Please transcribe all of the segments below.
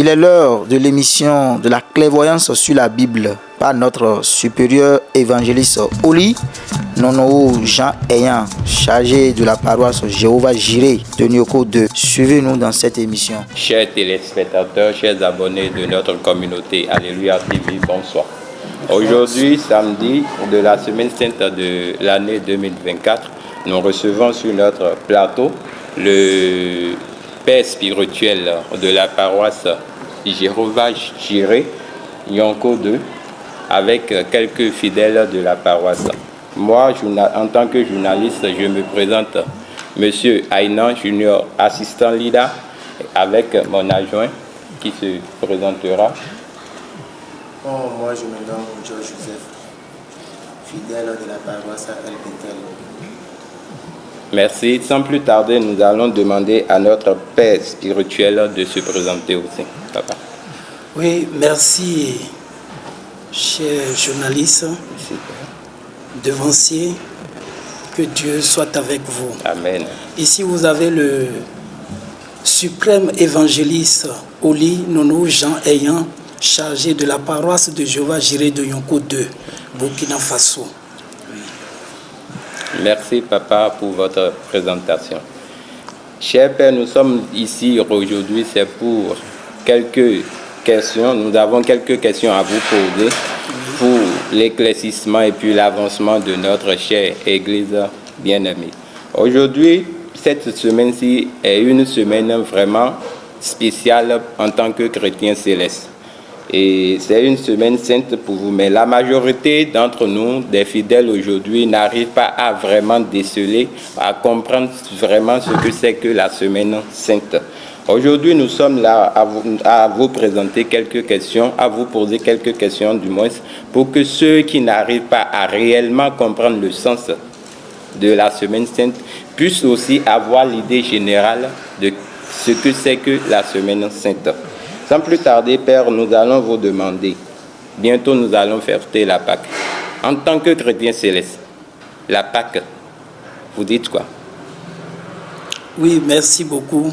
Il est l'heure de l'émission de la clairvoyance sur la Bible par notre supérieur évangéliste Oli Nono Jean Ayant, chargé de la paroisse Jéhovah Jireh de Nyoko 2. Suivez-nous dans cette émission. Chers téléspectateurs, chers abonnés de notre communauté, Alléluia TV, bonsoir. Aujourd'hui, samedi de la semaine sainte de l'année 2024, nous recevons sur notre plateau le père spirituel de la paroisse Jéhovah Jireh, Nyoko 2, avec quelques fidèles de la paroisse. Moi, en tant que journaliste, je me présente Monsieur Ainan Junior, assistant leader, avec mon adjoint qui se présentera. Moi, je me nomme Georges Joseph, fidèle de la paroisse à El Bethel. Merci. Sans plus tarder, nous allons demander à notre père spirituel de se présenter aussi. Papa. Oui, merci, cher journaliste, devancier, que Dieu soit avec vous. Amen. Ici, vous avez le suprême évangéliste Oli Nono Jean Ayant, chargé de la paroisse de Jéhovah Jireh de Nyoko 2, Burkina Faso. Merci, papa, pour votre présentation. Cher père, nous sommes ici aujourd'hui, c'est pour quelques questions. Nous avons quelques questions à vous poser pour l'éclaircissement et puis l'avancement de notre chère Église bien-aimée. Aujourd'hui, cette semaine-ci est une semaine vraiment spéciale en tant que chrétien céleste. Et c'est une semaine sainte pour vous, mais la majorité d'entre nous, des fidèles aujourd'hui, n'arrivent pas à vraiment déceler, à comprendre vraiment ce que c'est que la semaine sainte. Aujourd'hui, nous sommes là à vous présenter quelques questions, à vous poser quelques questions du moins, pour que ceux qui n'arrivent pas à réellement comprendre le sens de la semaine sainte puissent aussi avoir l'idée générale de ce que c'est que la semaine sainte. Sans plus tarder, Père, nous allons vous demander, bientôt nous allons fêter la Pâque. En tant que chrétien céleste, la Pâque, vous dites quoi? Oui, merci beaucoup.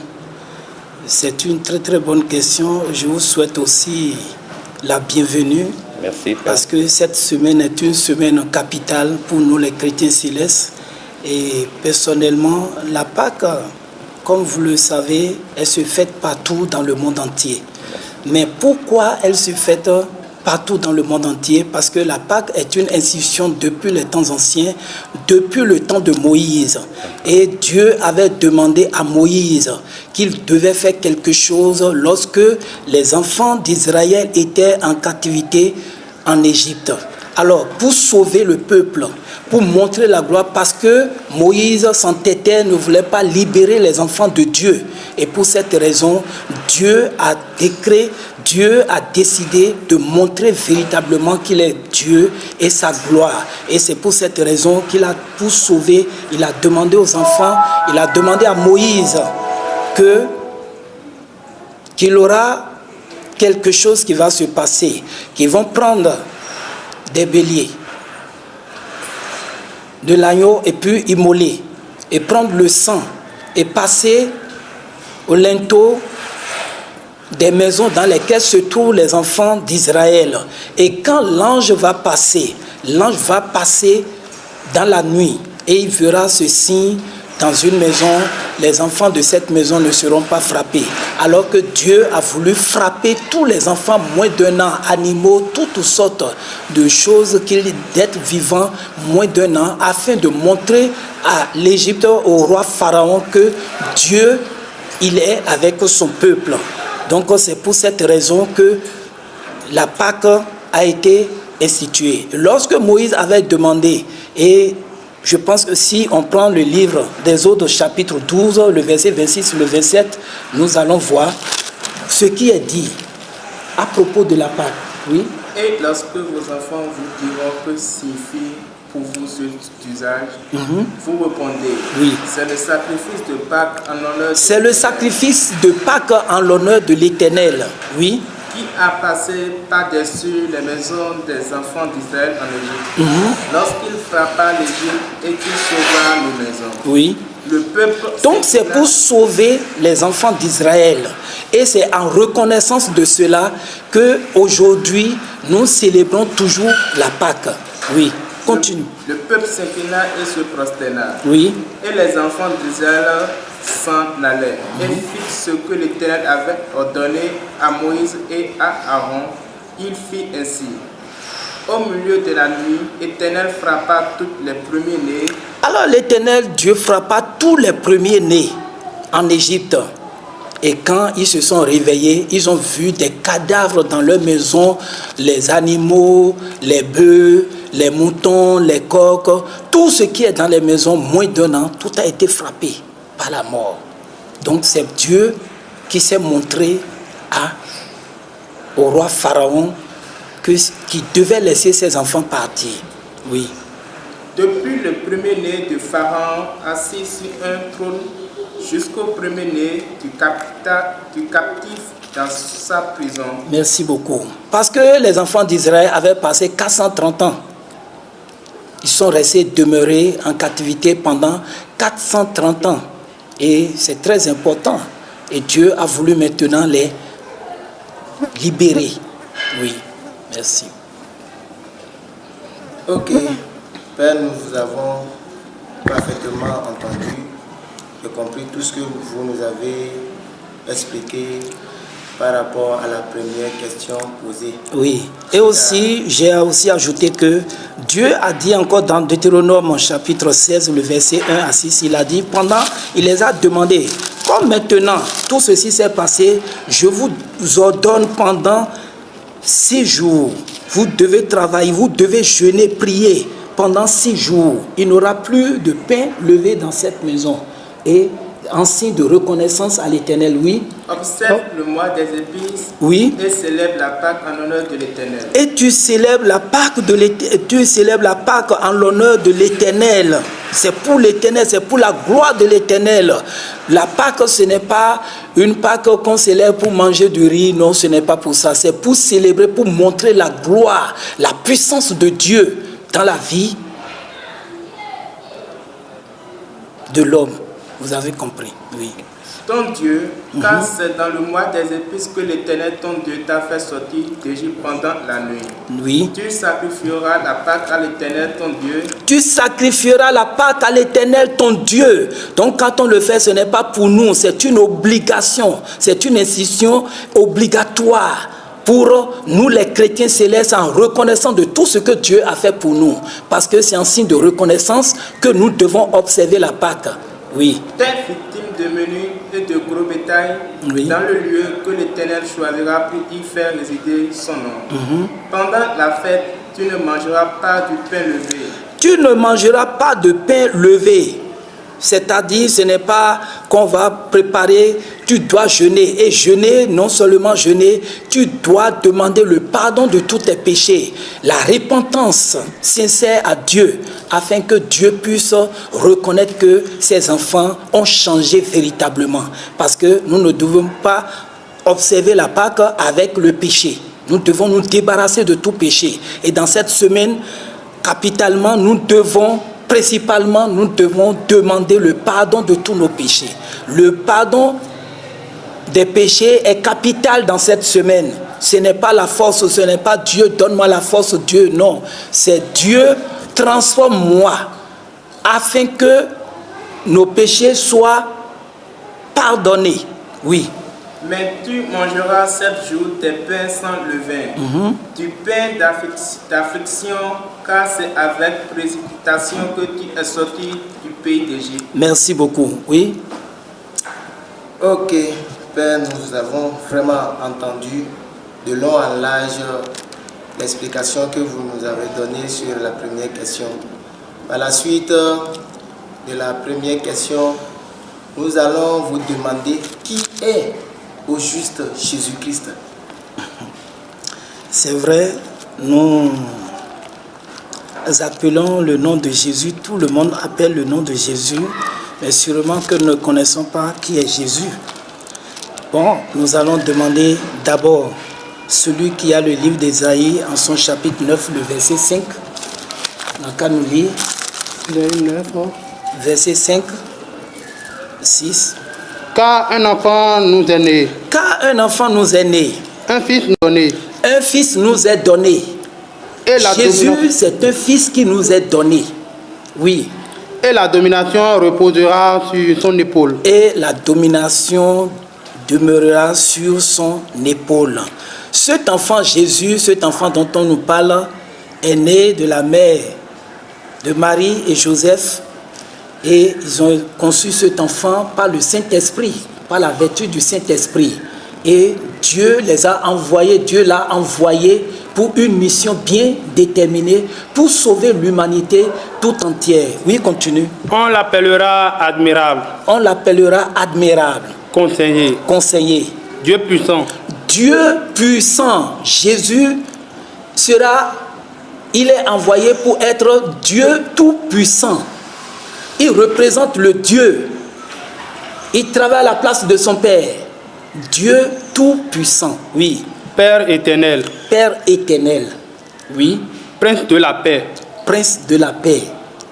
C'est une très très bonne question. Je vous souhaite aussi la bienvenue. Merci, Père. Parce que cette semaine est une semaine capitale pour nous les chrétiens célestes. Et personnellement, la Pâque, comme vous le savez, elle se fête partout dans le monde entier. Mais pourquoi elle se fête partout dans le monde entier? Parce que la Pâque est une institution depuis les temps anciens, depuis le temps de Moïse. Et Dieu avait demandé à Moïse qu'il devait faire quelque chose lorsque les enfants d'Israël étaient en captivité en Égypte. Alors, pour sauver le peuple, pour montrer la gloire, parce que Moïse s'entêtait, ne voulait pas libérer les enfants de Dieu. Et pour cette raison, Dieu a décidé de montrer véritablement qu'il est Dieu et sa gloire. Et c'est pour cette raison pour sauver, il a demandé aux enfants, il a demandé à Moïse qu'il aura quelque chose qui va se passer, qu'ils vont prendre des béliers, de l'agneau et puis immoler et prendre le sang et passer au linteau des maisons dans lesquelles se trouvent les enfants d'Israël. Et quand l'ange va passer dans la nuit et il verra ce signe dans une maison, les enfants de cette maison ne seront pas frappés. Alors que Dieu a voulu frapper tous les enfants moins d'un an, animaux, toutes sortes de choses, d'être vivants moins d'un an, afin de montrer à l'Égypte, au roi Pharaon, que Dieu, il est avec son peuple. Donc c'est pour cette raison que la Pâque a été instituée. Lorsque Moïse avait demandé, et je pense que si on prend le livre des Exode chapitre 12, le verset 26 et le 27, nous allons voir ce qui est dit à propos de la Pâque. Oui. Et lorsque vos enfants vous diront que signifie pour vous cet usage, vous répondez, oui. C'est le sacrifice de Pâques en l'honneur de C'est le sacrifice de Pâques en l'honneur de l'Éternel. Oui. Qui a passé par-dessus les maisons des enfants d'Israël en Égypte, lorsqu'il frappa l'Égypte et qu'il sauva nos maisons. Oui. Le peuple Donc c'est pour sauver les enfants d'Israël. Et c'est en reconnaissance de cela que aujourd'hui nous célébrons toujours la Pâque. Oui, continue. Le peuple s'inclina et se prosterna. Oui. Et les enfants d'Israël s'en allaient et firent ce que l'Éternel avait ordonné à Moïse et à Aaron. Il fit ainsi. Au milieu de la nuit, l'Éternel frappa tous les premiers-nés. Alors l'Éternel Dieu frappa tous les premiers-nés en Égypte. Et quand ils se sont réveillés, ils ont vu des cadavres dans leur maison, les animaux, les bœufs, les moutons, les coqs, tout ce qui est dans les maisons, moins d'un an, tout a été frappé par la mort. Donc c'est Dieu qui s'est montré au roi Pharaon qui devait laisser ses enfants partir. Oui. Depuis le premier-né de Pharaon assis sur un trône jusqu'au premier-né du captif dans sa prison. Merci beaucoup. Parce que les enfants d'Israël avaient passé 430 ans. Ils sont restés demeurés en captivité pendant 430 ans. Et c'est très important. Et Dieu a voulu maintenant les libérer. Oui. Merci. Ok. Père, nous vous avons parfaitement entendu et compris tout ce que vous nous avez expliqué par rapport à la première question posée. Oui. Et aussi, j'ai aussi ajouté que Dieu a dit encore dans Deutéronome chapitre 16, le verset 1 à 6, il a dit, il les a demandé, comme maintenant tout ceci s'est passé, je vous ordonne pendant 6 jours, vous devez travailler, vous devez jeûner, prier pendant 6 jours. Il n'y aura plus de pain levé dans cette maison. Et en signe de reconnaissance à l'Éternel, oui. Observe le mois des épices, oui. Et célèbre la Pâque en l'honneur de l'Éternel. Et tu célèbres la Pâque en l'honneur de l'Éternel. C'est pour l'Éternel, c'est pour la gloire de l'Éternel. La Pâque, ce n'est pas une Pâque qu'on célèbre pour manger du riz, non, ce n'est pas pour ça. C'est pour célébrer, pour montrer la gloire, la puissance de Dieu dans la vie de l'homme. Vous avez compris, oui. Ton Dieu, car c'est dans le mois des épices que l'Éternel, ton Dieu, t'a fait sortir d'Égypte pendant la nuit. Oui. Tu sacrifieras la Pâque à l'Éternel, ton Dieu. Tu sacrifieras la Pâque à l'Éternel, ton Dieu. Donc quand on le fait, ce n'est pas pour nous, c'est une obligation, c'est une institution obligatoire pour nous les chrétiens célestes en reconnaissant de tout ce que Dieu a fait pour nous. Parce que c'est en signe de reconnaissance que nous devons observer la Pâque. Oui. Tes victimes de menu et de gros bétail, oui. Dans le lieu que l'Éternel choisira pour y faire résider son nom. Pendant la fête, tu ne mangeras pas du pain levé. Tu ne mangeras pas de pain levé. C'est-à-dire, ce n'est pas qu'on va préparer, tu dois jeûner. Et jeûner, non seulement jeûner, tu dois demander le pardon de tous tes péchés. La repentance sincère à Dieu, afin que Dieu puisse reconnaître que ses enfants ont changé véritablement. Parce que nous ne devons pas observer la Pâque avec le péché. Nous devons nous débarrasser de tout péché. Et dans cette semaine, capitalement, principalement, nous devons demander le pardon de tous nos péchés. Le pardon des péchés est capital dans cette semaine. Ce n'est pas la force, ce n'est pas Dieu, donne-moi la force, Dieu, non. C'est Dieu, transforme-moi, afin que nos péchés soient pardonnés. Oui. Mais tu mangeras 7 jours tes pains sans levain, du pain d'affliction, car c'est avec précipitation que tu es sorti du pays d'Égypte. Merci beaucoup. Oui. Ok, Père, nous avons vraiment entendu de long en large l'explication que vous nous avez donnée sur la première question. À la suite de la première question, nous allons vous demander qui est au juste Jésus-Christ. C'est vrai, nous appelons le nom de Jésus, tout le monde appelle le nom de Jésus, mais sûrement que nous ne connaissons pas qui est Jésus. Bon, nous allons demander d'abord celui qui a le livre d'Ésaïe en son chapitre 9, le verset 5. On a qu'à nous lire. Le 9, verset 5. 6. Car un enfant nous est né, Car un enfant nous est né, un fils nous est donné, un fils nous est donné. et la Jésus, domination, c'est un fils qui nous est donné. Oui. et la domination reposera sur son épaule. Et la domination demeurera sur son épaule. Cet enfant Jésus, cet enfant dont on nous parle, est né de la mère de Marie et Joseph. Et ils ont conçu cet enfant par le Saint-Esprit, par la vertu du Saint-Esprit. Et Dieu les a envoyés, Dieu l'a envoyé pour une mission bien déterminée, pour sauver l'humanité tout entière. Oui, continue. On l'appellera admirable, On l'appellera admirable, conseiller, conseiller. Dieu puissant, Dieu puissant. Jésus il est envoyé pour être Dieu tout puissant. Il représente le Dieu. Il travaille à la place de son Père. Dieu tout puissant. Oui. Père éternel, Père éternel. Oui. Prince de la paix. Prince de la paix.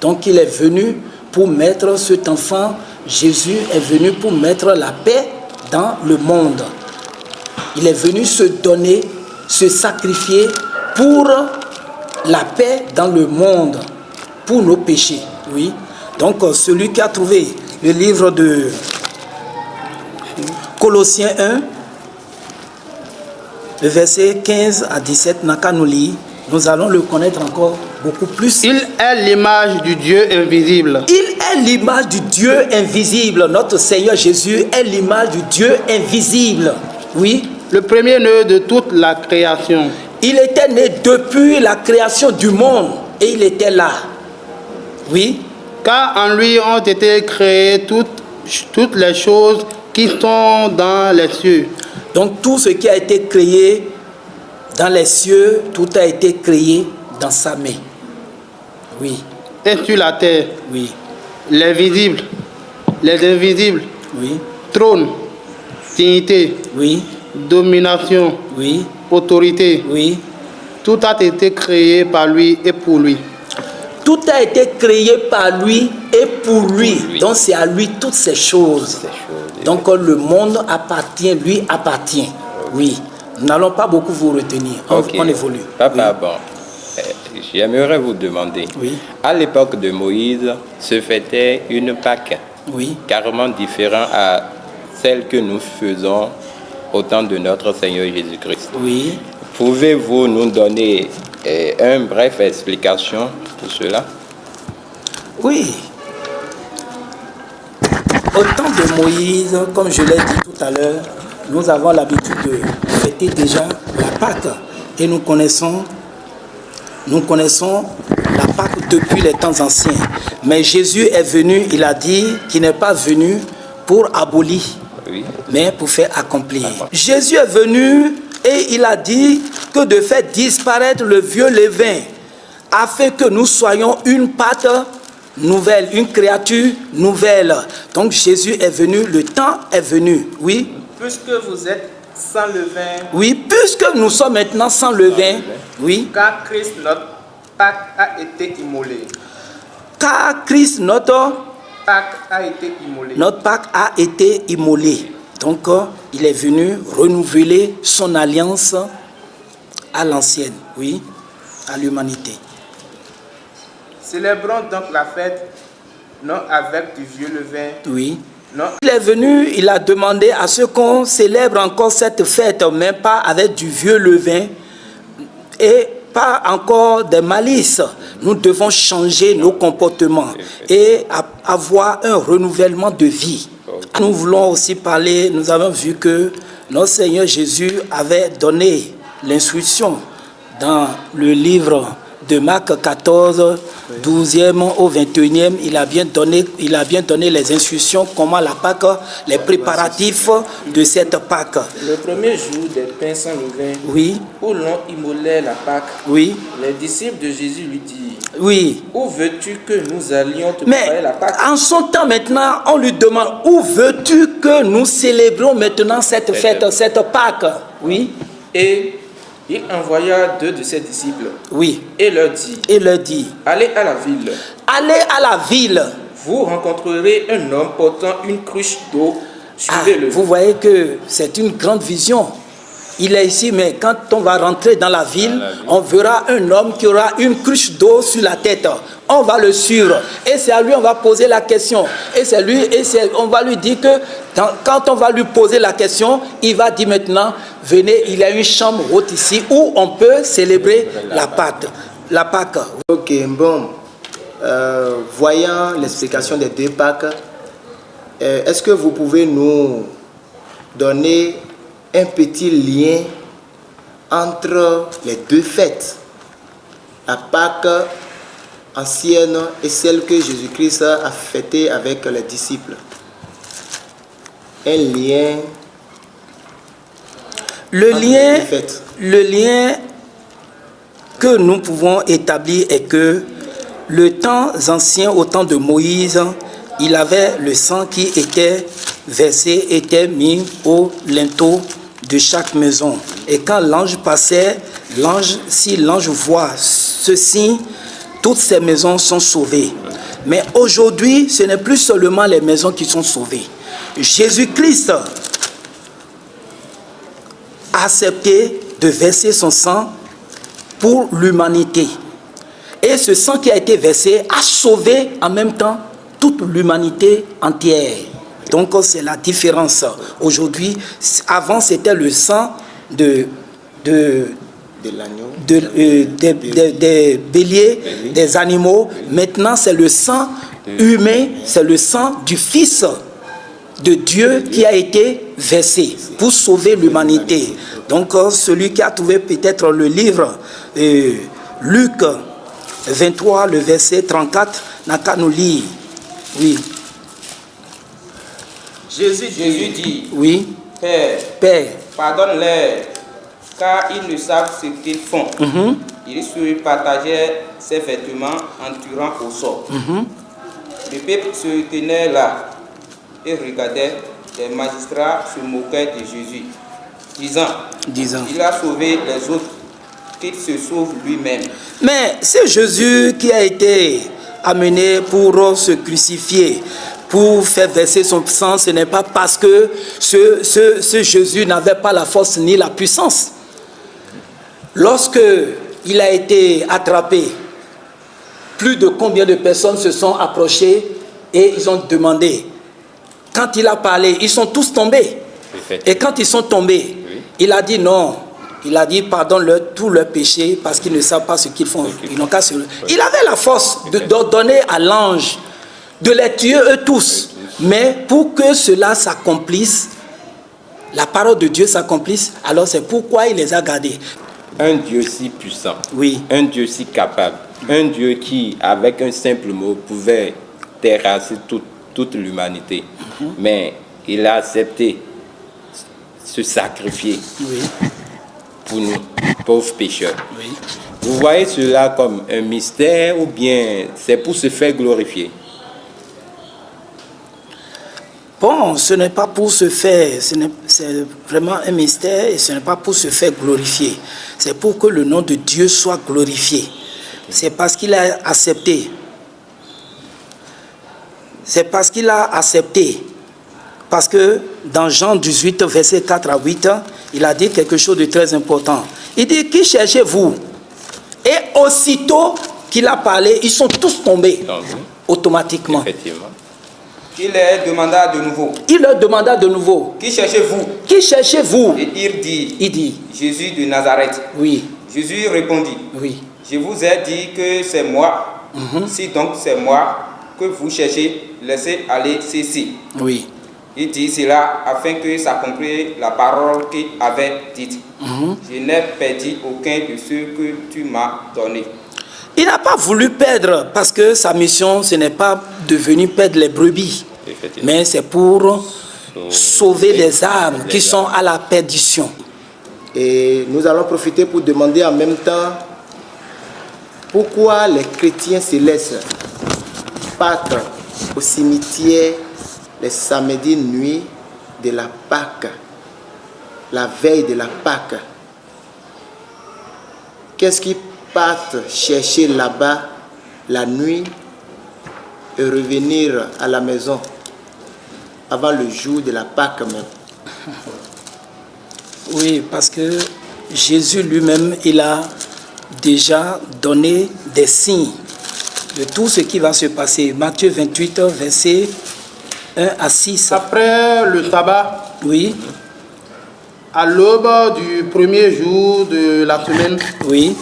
Donc il est venu pour mettre cet enfant. Jésus est venu pour mettre la paix dans le monde. Il est venu se donner, se sacrifier pour la paix dans le monde, pour nos péchés. Oui. Donc celui qui a trouvé le livre de Colossiens 1, le verset 15 à 17, n'a qu'à nous lire. Nous allons le connaître encore beaucoup plus. Il est l'image du Dieu invisible. Il est l'image du Dieu invisible. Notre Seigneur Jésus est l'image du Dieu invisible. Oui. Le premier-né de toute la création. Il était né depuis la création du monde et il était là. Oui. Car en lui ont été créées toutes les choses qui sont dans les cieux. Donc tout ce qui a été créé dans les cieux, tout a été créé dans sa main. Oui. Et sur la terre, Oui. les visibles, les invisibles, Oui. trône, dignité, Oui. domination, Oui. autorité. Oui. Tout a été créé par lui et pour lui. Tout a été créé par lui et pour lui. Donc c'est à lui toutes ces choses. Donc le monde appartient, lui appartient. Oui. Nous n'allons pas beaucoup vous retenir. On évolue. Papa, Oui. bon, j'aimerais vous demander. Oui. À l'époque de Moïse, se fêtait une Pâque Oui. carrément différente à celle que nous faisons au temps de notre Seigneur Jésus-Christ. Oui. Pouvez-vous nous donner une brève explication pour cela? Oui. Au temps de Moïse, comme je l'ai dit tout à l'heure, nous avons l'habitude de fêter déjà la Pâque. Et nous connaissons la Pâque depuis les temps anciens. Mais Jésus est venu, il a dit qu'il n'est pas venu pour abolir, Oui. mais pour faire accomplir. Jésus est venu et il a dit que de faire disparaître le vieux levain, afin que nous soyons une pâte nouvelle, une créature nouvelle. Donc Jésus est venu, le temps est venu. Oui. Puisque vous êtes sans levain, Oui, puisque nous sommes maintenant sans levain. Oui. car Christ, notre Pâque, a été immolé. Car Christ, notre Pâque a été immolé. Pâque a été immolé. Donc, il est venu renouveler son alliance à l'ancienne, oui, à l'humanité. Célébrons donc la fête, non avec du vieux levain, Oui. non Il est venu, il a demandé à ce qu'on célèbre encore cette fête, mais pas avec du vieux levain et pas encore des malices. Nous devons changer nos comportements et avoir un renouvellement de vie. Nous voulons aussi parler, nous avons vu que notre Seigneur Jésus avait donné l'instruction dans le livre de Marc 14, 12e au 21e, il a bien donné les instructions, comment la Pâque, les préparatifs de cette Pâque. Le premier jour des pains sans levain, Oui, où l'on immolait la Pâque, oui, les disciples de Jésus lui dirent, oui. où veux-tu que nous allions te préparer Mais la Pâque? en son temps maintenant, on lui demande, où veux-tu que nous célébrons maintenant cette fête, cette Pâque? Oui, Et il envoya 2 de ses disciples oui. et leur dit, Et leur dit, allez à la ville, allez à la ville, vous rencontrerez un homme portant une cruche d'eau. Suivez-le. Vous voyez que c'est une grande vision. Il est ici, mais quand on va rentrer dans la ville, on verra un homme qui aura une cruche d'eau sur la tête. On va le suivre. Et c'est à lui on va poser la question. Et c'est lui, on va lui dire que quand on va lui poser la question, il va dire maintenant, venez, il y a une chambre haute ici où on peut célébrer la Pâque. Ok, bon. Voyant l'explication des deux Pâques, est-ce que vous pouvez nous donner un petit lien entre les deux fêtes, la Pâque ancienne et celle que Jésus-Christ a fêtée avec les disciples? Un lien. Le lien que nous pouvons établir est que le temps ancien, au temps de Moïse, il avait le sang qui était versé, était mis au linteau de chaque maison. Et quand l'ange passait, si l'ange voit ce signe, toutes ces maisons sont sauvées. Mais aujourd'hui, ce n'est plus seulement les maisons qui sont sauvées. Jésus-Christ a accepté de verser son sang pour l'humanité. Et ce sang qui a été versé a sauvé en même temps toute l'humanité entière. Donc c'est la différence. Aujourd'hui, avant c'était le sang des béliers, des animaux. Maintenant c'est le sang humain, c'est le sang du Fils de Dieu qui a été versé pour sauver l'humanité. Donc celui qui a trouvé peut-être le livre Luc 23, le verset 34, n'a qu'à nous lire. Oui. Jésus dit, oui. Père, pardonne-leur, car ils ne savent ce qu'ils font. Il se partageait ses vêtements en tirant au sort. Le peuple se tenait là et regardait. Les magistrats se moquaient de Jésus, disant, il a sauvé les autres, qu'il se sauve lui-même. Mais c'est Jésus qui a été amené pour se crucifier, pour faire verser son sang. Ce n'est pas parce que ce Jésus n'avait pas la force ni la puissance. Lorsque il a été attrapé, plus de combien de personnes se sont approchées et ils ont demandé. Quand il a parlé, ils sont tous tombés. Et quand ils sont tombés, il a dit non. Il a dit pardonne-leur tous leurs péchés parce qu'ils ne savent pas ce qu'ils font. Ils n'ont qu'à se... Il avait la force d'ordonner à l'ange de les tuer eux tous. Mais pour que cela s'accomplisse, la parole de Dieu s'accomplisse, alors c'est pourquoi il les a gardés. Un Dieu si puissant, un Dieu si capable, un Dieu qui, avec un simple mot, pouvait terrasser toute l'humanité. Mais il a accepté se sacrifier pour nous, pauvres pécheurs. Vous voyez cela comme un mystère ou bien c'est pour se faire glorifier? Bon, ce n'est pas pour se faire, c'est vraiment un mystère et ce n'est pas pour se faire glorifier. C'est pour que le nom de Dieu soit glorifié. C'est parce qu'il a accepté. C'est parce qu'il a accepté. Parce que dans Jean 18, verset 4 à 8, il a dit quelque chose de très important. Il dit, qui cherchez-vous? Et aussitôt qu'il a parlé, ils sont tous tombés automatiquement. Effectivement. Il leur demanda de nouveau. Il leur demanda de nouveau. Qui cherchez-vous? Qui cherchez-vous? Et il dit, Jésus de Nazareth. Oui. Jésus répondit, oui. Je vous ai dit que c'est moi. Si donc c'est moi que vous cherchez, laissez aller ceci. Oui. Il dit cela afin que s'accomplisse la parole qu'il avait dite. Je n'ai perdu aucun de ceux que tu m'as donné. Il n'a pas voulu perdre parce que sa mission, ce n'est pas de venir perdre les brebis, mais c'est pour sauver les âmes qui sont à la perdition. Et nous allons profiter pour demander en même temps pourquoi les chrétiens se laissent battre au cimetière les samedis nuit de la Pâque, la veille de la Pâque. Qu'est-ce qui partent chercher là-bas la nuit et revenir à la maison avant le jour de la Pâque même? Oui, parce que Jésus lui-même, il a déjà donné des signes de tout ce qui va se passer. Matthieu 28, versets 1 à 6. Après le sabbat, Oui, à l'aube du premier jour de la semaine, oui,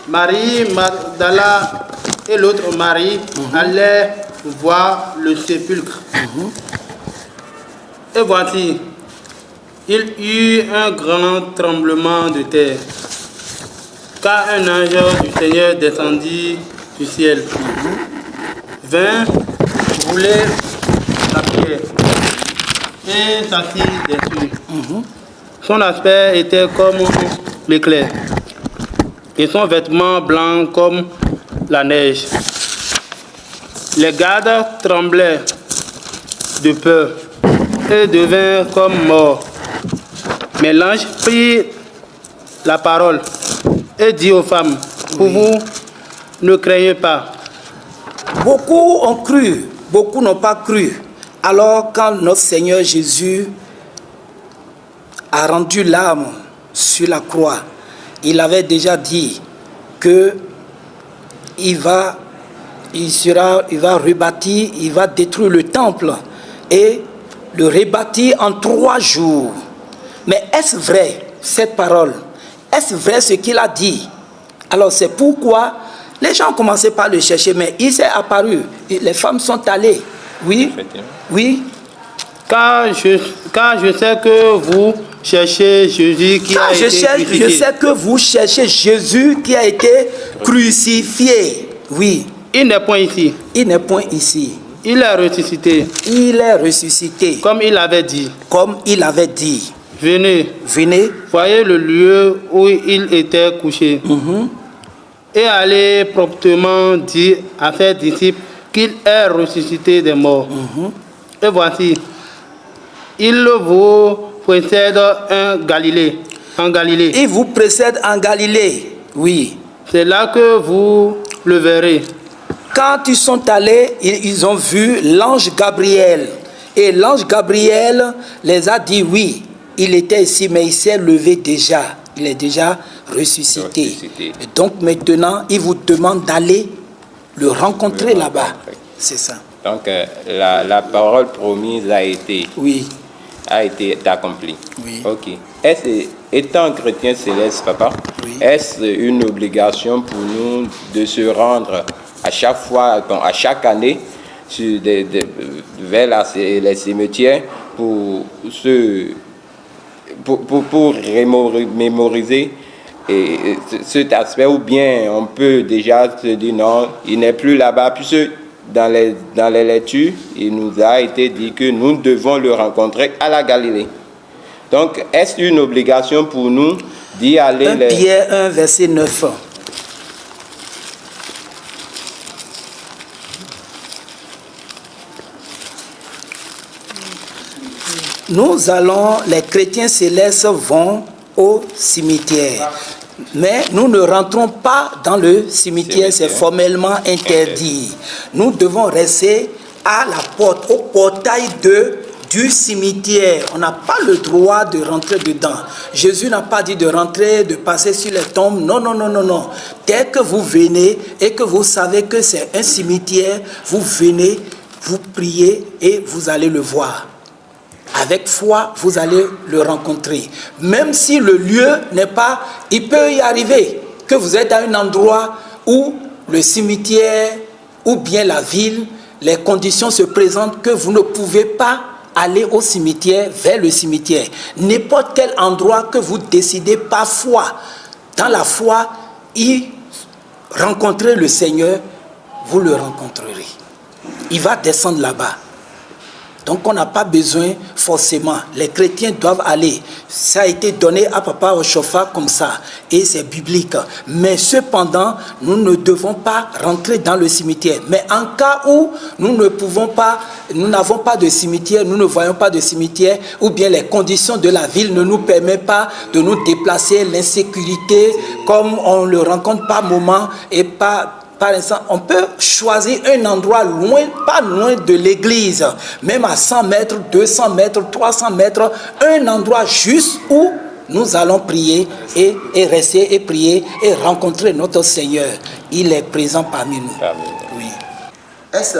Marie Magdala et l'autre Marie allaient voir le sépulcre. Et voici, il y eut un grand tremblement de terre, car un ange du Seigneur descendit du ciel, vint, roulait la pierre et s'assit dessus. Son aspect était comme l'éclair, et son vêtement blanc comme la neige. Les gardes tremblaient de peur et devinrent comme morts. Mais l'ange prit la parole et dit aux femmes, pour vous, ne craignez pas. beaucoup ont cru, beaucoup n'ont pas cru. Alors quand notre Seigneur Jésus a rendu l'âme sur la croix, il avait déjà dit que il va rebâtir, il va détruire le temple et le rebâtir en 3 jours. Mais est-ce vrai cette parole? Est-ce vrai ce qu'il a dit? Alors c'est pourquoi les gens ont commencé par le chercher, mais il s'est apparu. Les femmes sont allées. Oui, oui. Car je sais que vous cherchez Jésus qui a été crucifié. Je sais que vous cherchez Jésus qui a été crucifié. Oui. Il n'est point ici. Il n'est point ici. Il est ressuscité. Il est ressuscité. Comme il avait dit. Comme il avait dit. Venez. Venez. Voyez le lieu où il était couché. Et allez promptement dire à ses disciples qu'il est ressuscité des morts. Et voici, il vous précède en Galilée. Il vous précède en Galilée. Oui. C'est là que vous le verrez. Quand ils sont allés, ils ont vu l'ange Gabriel. Et l'ange Gabriel les a dit oui, il était ici, mais il s'est levé déjà. Il est déjà ressuscité. Et donc maintenant, il vous demande d'aller le rencontrer là-bas. C'est ça. Donc la parole promise a été accomplie. Oui. Ok. Étant chrétien céleste, papa, est-ce une obligation pour nous de se rendre à chaque fois, à chaque année, vers les cimetières pour mémoriser cet aspect, ou bien on peut déjà se dire non, il n'est plus là-bas, puisque dans les lectures, il nous a été dit que nous devons le rencontrer à la Galilée. Donc, est-ce une obligation pour nous d'y aller? 1 Pierre 1, verset 9. Nous allons, les chrétiens célestes vont au cimetière. Mais nous ne rentrons pas dans le cimetière, c'est formellement interdit. Nous devons rester à la porte, au portail du cimetière. On n'a pas le droit de rentrer dedans. Jésus n'a pas dit de rentrer, de passer sur les tombes. Non, non, non, non, non. Dès que vous venez et que vous savez que c'est un cimetière, vous venez, vous priez et vous allez le voir. Avec foi, vous allez le rencontrer. Même si le lieu n'est pas... Il peut y arriver que vous êtes à un endroit où le cimetière ou bien la ville, les conditions se présentent que vous ne pouvez pas aller au cimetière, vers le cimetière. N'importe quel endroit que vous décidez par foi, dans la foi, y rencontrer le Seigneur, vous le rencontrerez. Il va descendre là-bas. Donc on n'a pas besoin forcément. Les chrétiens doivent aller. Ça a été donné à Papa Oshofa comme ça. Et c'est biblique. Mais cependant, nous ne devons pas rentrer dans le cimetière. Mais en cas où nous ne pouvons pas, nous n'avons pas de cimetière, nous ne voyons pas de cimetière, ou bien les conditions de la ville ne nous permettent pas de nous déplacer, l'insécurité, comme on le rencontre par moment et pas par exemple, on peut choisir un endroit loin, pas loin de l'église, même à 100 mètres, 200 mètres, 300 mètres, un endroit juste où nous allons prier et rester et prier et rencontrer notre Seigneur. Il est présent parmi nous. Oui. Est-ce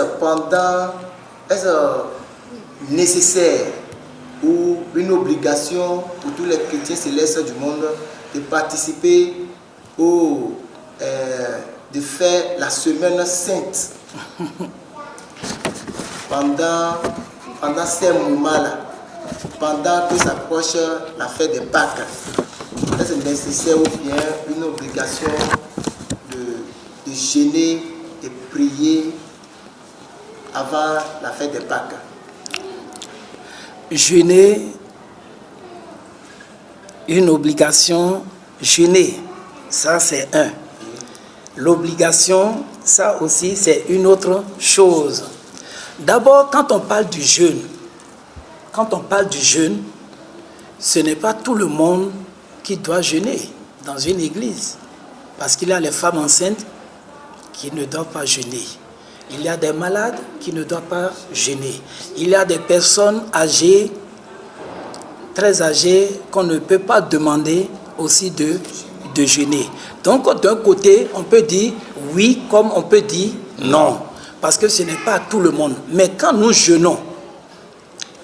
nécessaire ou une obligation pour tous les chrétiens célestes du monde de participer de faire la semaine sainte pendant ces moments-là, pendant que s'approche la fête des Pâques? Est-ce nécessaire ou bien une obligation de jeûner et prier avant la fête des Pâques? Jeûner, une obligation, jeûner, ça c'est un. L'obligation, ça aussi c'est une autre chose. D'abord, quand on parle du jeûne, ce n'est pas tout le monde qui doit jeûner dans une église. Parce qu'il y a les femmes enceintes qui ne doivent pas jeûner. Il y a des malades qui ne doivent pas jeûner. Il y a des personnes âgées, très âgées, qu'on ne peut pas demander aussi de jeûner. Donc, d'un côté, on peut dire oui, comme on peut dire non. Parce que ce n'est pas tout le monde. Mais quand nous jeûnons,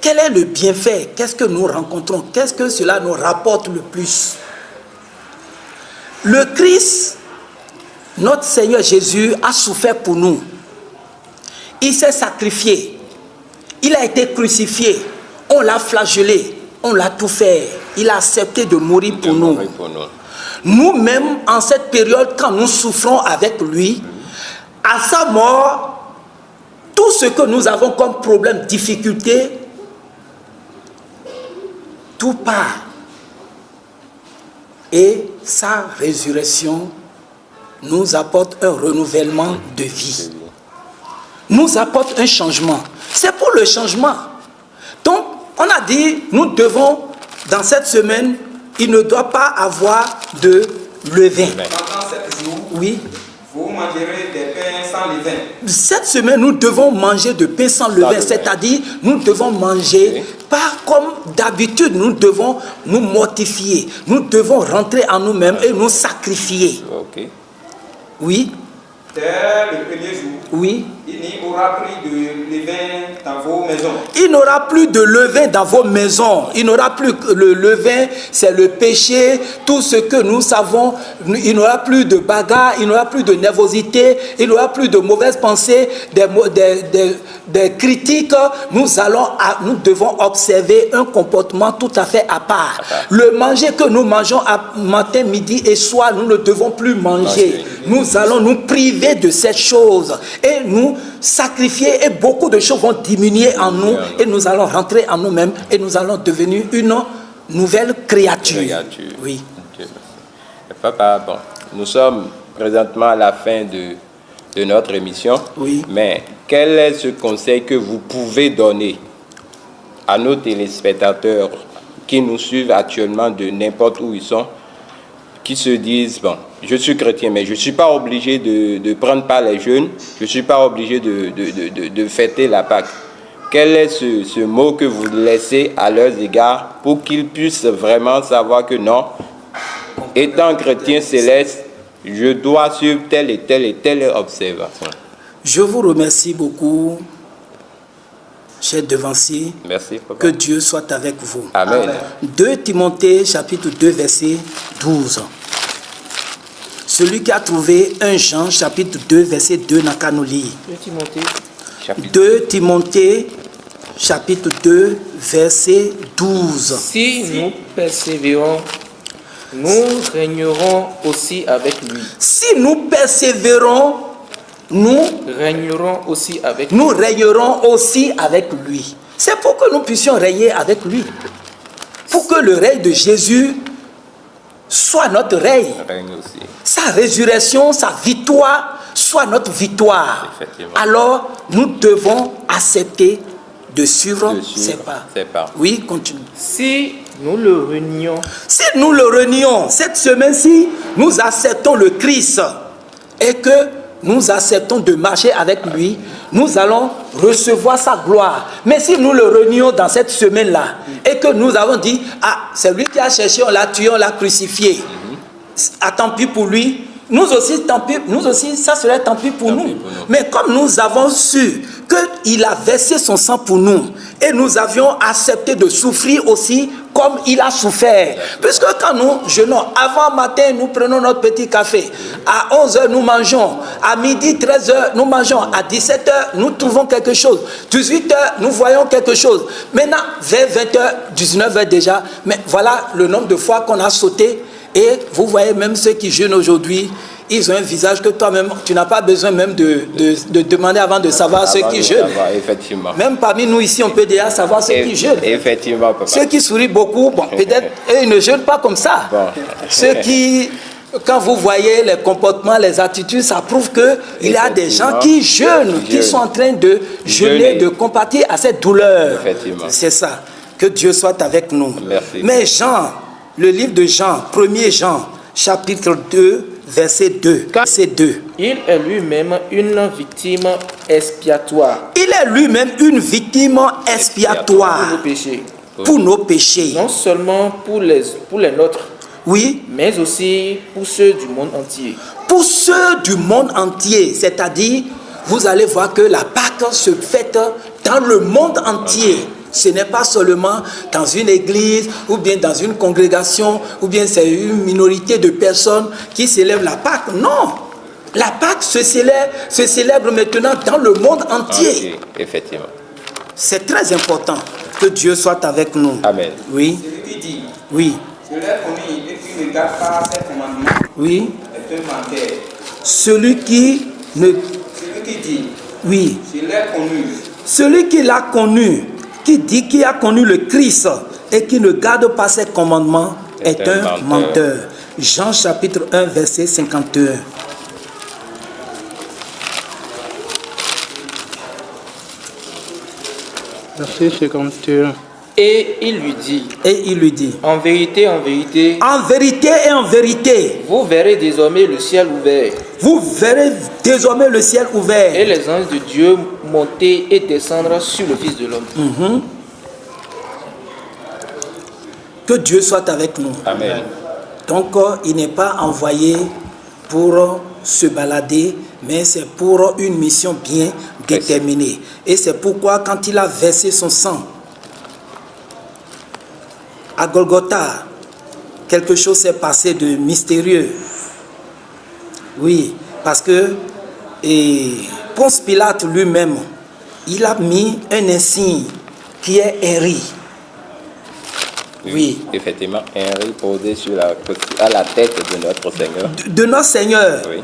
quel est le bienfait? Qu'est-ce que nous rencontrons? Qu'est-ce que cela nous rapporte le plus? Le Christ, notre Seigneur Jésus, a souffert pour nous. Il s'est sacrifié. Il a été crucifié. On l'a flagellé. On l'a tout fait. Il a accepté de mourir pour nous. Nous-mêmes, en cette période, quand nous souffrons avec lui, à sa mort, tout ce que nous avons comme problème, difficulté, tout part. Et sa résurrection nous apporte un renouvellement de vie. Nous apporte un changement. C'est pour le changement. Donc, on a dit, nous devons, dans cette semaine, il ne doit pas avoir de levain. Pendant 7 jours, oui. Vous mangerez des pains sans levain. Cette semaine, nous devons manger de pain sans levain, c'est-à-dire nous devons manger pas comme d'habitude, nous devons nous mortifier, nous devons rentrer en nous-mêmes et nous sacrifier. Ok. Oui. Dès le premier jour, oui. Il n'y aura plus de levain dans vos maisons. Il n'aura plus de levain dans vos maisons. Il n'aura plus le levain, c'est le péché, tout ce que nous savons. Il n'aura plus de bagarre, il n'aura plus de nervosité, il n'aura plus de mauvaises pensées, des critiques. Nous devons observer un comportement tout à fait à part. Le manger que nous mangeons à matin, midi et soir, nous ne devons plus manger. Nous allons nous priver de cette chose et nous sacrifier, et beaucoup de choses vont diminuer en nous et nous allons rentrer en nous-mêmes et nous allons devenir une nouvelle créature. Oui. Papa, bon, nous sommes présentement à la fin de notre émission. Oui. Mais quel est ce conseil que vous pouvez donner à nos téléspectateurs qui nous suivent actuellement de n'importe où ils sont, qui se disent, bon, je suis chrétien, mais je ne suis pas obligé de prendre part les jeûnes, je ne suis pas obligé de fêter la Pâque. Quel est ce mot que vous laissez à leurs égards pour qu'ils puissent vraiment savoir que non, étant chrétien céleste, je dois suivre telle et telle observation? Je vous remercie beaucoup, cher devancier. Merci, papa. Que Dieu soit avec vous. Amen. 2 Timothée, chapitre 2, verset 12. Celui qui a trouvé 1 Jean, chapitre 2, verset 2, n'a qu'à nous lire. 2 Timothée, chapitre 2, verset 12. Si nous persévérons, nous régnerons aussi avec lui. Si nous persévérons, nous régnerons aussi avec lui. Nous régnerons aussi avec lui. C'est pour que nous puissions régner avec lui. Pour que le règne de Jésus soit notre règne. Sa résurrection, sa victoire soit notre victoire. Alors, nous devons accepter de suivre ses pas. Oui, continue. Si nous le renions. Si nous le renions, cette semaine-ci, nous acceptons le Christ et que nous acceptons de marcher avec lui, nous allons recevoir sa gloire. Mais si nous le renions dans cette semaine-là et que nous avons dit, ah, c'est lui qui a cherché, on l'a tué, on l'a crucifié, ah, tant pis pour lui, nous aussi, ça serait tant pis pour nous. Mais comme nous avons su qu'il a versé son sang pour nous et nous avions accepté de souffrir aussi comme il a souffert. Puisque quand nous jeûnons, avant matin, nous prenons notre petit café. À 11h, nous mangeons. À midi, 13h, nous mangeons. À 17h, nous trouvons quelque chose. 18h, nous voyons quelque chose. Maintenant, vers 20h, 19h déjà, mais voilà le nombre de fois qu'on a sauté. Et vous voyez même ceux qui jeûnent aujourd'hui, ils ont un visage que toi-même, tu n'as pas besoin même de demander avant de savoir ceux qui jeûnent. Effectivement. Même parmi nous ici, on peut déjà savoir ceux qui jeûnent. Effectivement, papa. Ceux qui sourient beaucoup, bon, peut-être eux, ils ne jeûnent pas comme ça. Bon. Ceux qui, quand vous voyez les comportements, les attitudes, ça prouve qu'il y a des gens qui jeûnent, qui sont en train de jeûner, de compatir à cette douleur. C'est ça. Que Dieu soit avec nous. Merci. Mais Jean, le livre de Jean, 1er Jean, chapitre 2, verset 2. Verset 2. Il est lui-même une victime expiatoire. Il est lui-même une victime expiatoire. Pour nos péchés. Pour nos péchés. Non seulement pour les nôtres. Oui. Mais aussi pour ceux du monde entier. Pour ceux du monde entier. C'est-à-dire, vous allez voir que la Pâque se fête dans le monde entier. Ce n'est pas seulement dans une église ou bien dans une congrégation ou bien c'est une minorité de personnes qui célèbrent la Pâque. Non, la Pâque se célèbre maintenant dans le monde entier. Effectivement. C'est très important que Dieu soit avec nous. Amen. Oui. Celui qui dit, oui. je l'ai connu et qui ne garde pas ses commandements, oui. est un menteur. Celui qui dit, oui. Je l'ai connu. Celui qui l'a connu, qui dit qu'il a connu le Christ et qui ne garde pas ses commandements est un menteur. Jean chapitre 1 verset 51. Verset 51. Et il lui dit, en vérité, en vérité et en vérité, vous verrez désormais le ciel ouvert. Vous verrez désormais le ciel ouvert. Et les anges de Dieu monter et descendre sur le Fils de l'homme. Que Dieu soit avec nous. Amen. Donc, il n'est pas envoyé pour se balader, mais c'est pour une mission bien déterminée. Et c'est pourquoi, quand il a versé son sang à Golgotha, quelque chose s'est passé de mystérieux. Oui, parce que Ponce Pilate lui-même, il a mis un insigne qui est Henri. Oui. Effectivement, Henri posé à la tête de notre Seigneur. De notre Seigneur. Oui.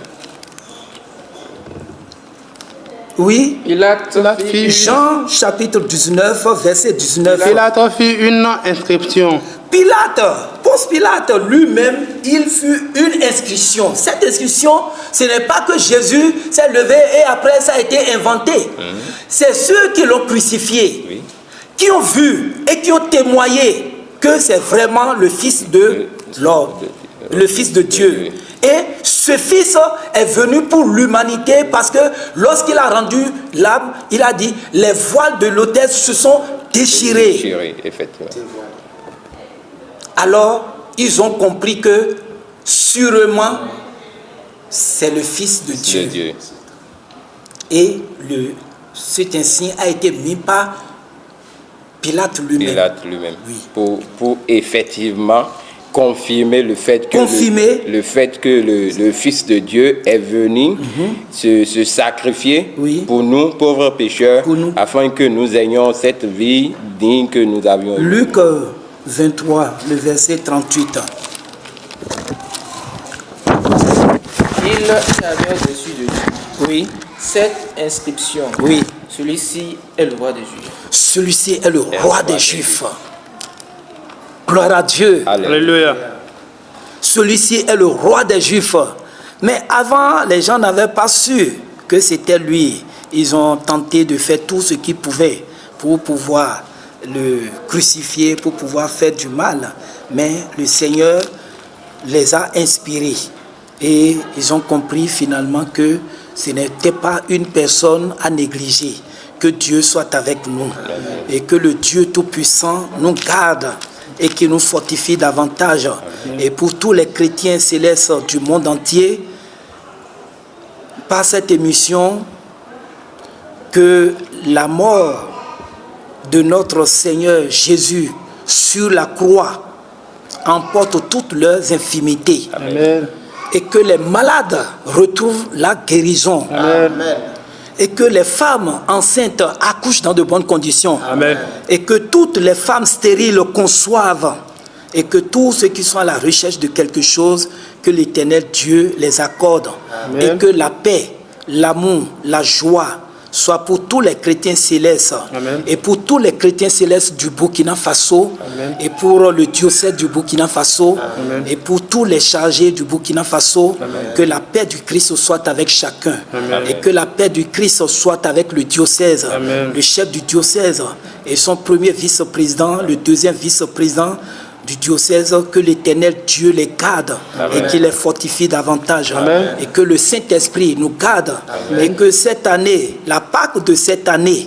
Oui. Jean chapitre 19, verset 19. Pilate fit une inscription. Ponce Pilate lui-même, il fut une inscription. Cette inscription, ce n'est pas que Jésus s'est levé et après ça a été inventé. C'est ceux qui l'ont crucifié, qui ont vu et qui ont témoigné que c'est vraiment le Fils de l'homme, le Fils de Dieu. Et ce Fils est venu pour l'humanité parce que lorsqu'il a rendu l'âme, il a dit, les voiles de l'autel se sont déchirés. Effectivement. Alors, ils ont compris que sûrement, c'est le Fils de Dieu. Et cet insigne a été mis par Pilate lui-même. Oui. Pour effectivement confirmer le fait que, le Fils de Dieu est venu se sacrifier pour nous, pauvres pécheurs, afin que nous ayons cette vie digne que nous avions. Luc 23, le verset 38. Il avait reçu de Dieu. Oui. Cette inscription. Oui. Celui-ci est le roi des Juifs. Celui-ci est le roi des Juifs. Gloire à Dieu. Alléluia. Celui-ci est le roi des Juifs. Mais avant, les gens n'avaient pas su que c'était lui. Ils ont tenté de faire tout ce qu'ils pouvaient pour pouvoir le crucifier, pour pouvoir faire du mal. Mais le Seigneur les a inspirés. Et ils ont compris finalement que ce n'était pas une personne à négliger. Que Dieu soit avec nous et que le Dieu Tout-Puissant nous garde et qui nous fortifie davantage. Et pour tous les chrétiens célestes du monde entier, par cette émission, que la mort de notre Seigneur Jésus sur la croix emporte toutes leurs infimités. Amen. Et que les malades retrouvent la guérison. Amen. Et que les femmes enceintes accouchent dans de bonnes conditions. Amen. Et que toutes les femmes stériles conçoivent. Et que tous ceux qui sont à la recherche de quelque chose, que l'Éternel Dieu les accorde. Amen. Et que la paix, l'amour, la joie soit pour tous les chrétiens célestes. Amen. Et pour tous les chrétiens célestes du Burkina Faso. Amen. Et pour le diocèse du Burkina Faso. Amen. Et pour tous les chargés du Burkina Faso. Amen. Que la paix du Christ soit avec chacun. Amen. Et que la paix du Christ soit avec le diocèse. Amen. Le chef du diocèse et son premier vice-président, le deuxième vice-président du diocèse, que l'Éternel Dieu les garde. Amen. Et qu'il les fortifie davantage. Amen. Et que le Saint-Esprit nous garde. Amen. Et que cette année, la Pâque de cette année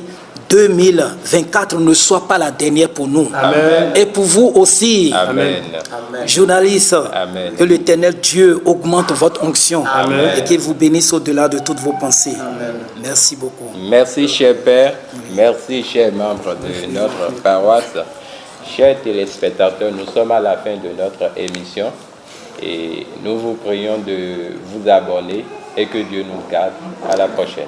2024 ne soit pas la dernière pour nous. Amen. Et pour vous aussi, Amen. journalistes, Amen. que l'Éternel Dieu augmente votre onction. Amen. Et qu'il vous bénisse au-delà de toutes vos pensées. Merci beaucoup. Merci, cher Père. Merci, chers membres de notre paroisse. Chers téléspectateurs, nous sommes à la fin de notre émission et nous vous prions de vous abonner et que Dieu nous garde. À la prochaine.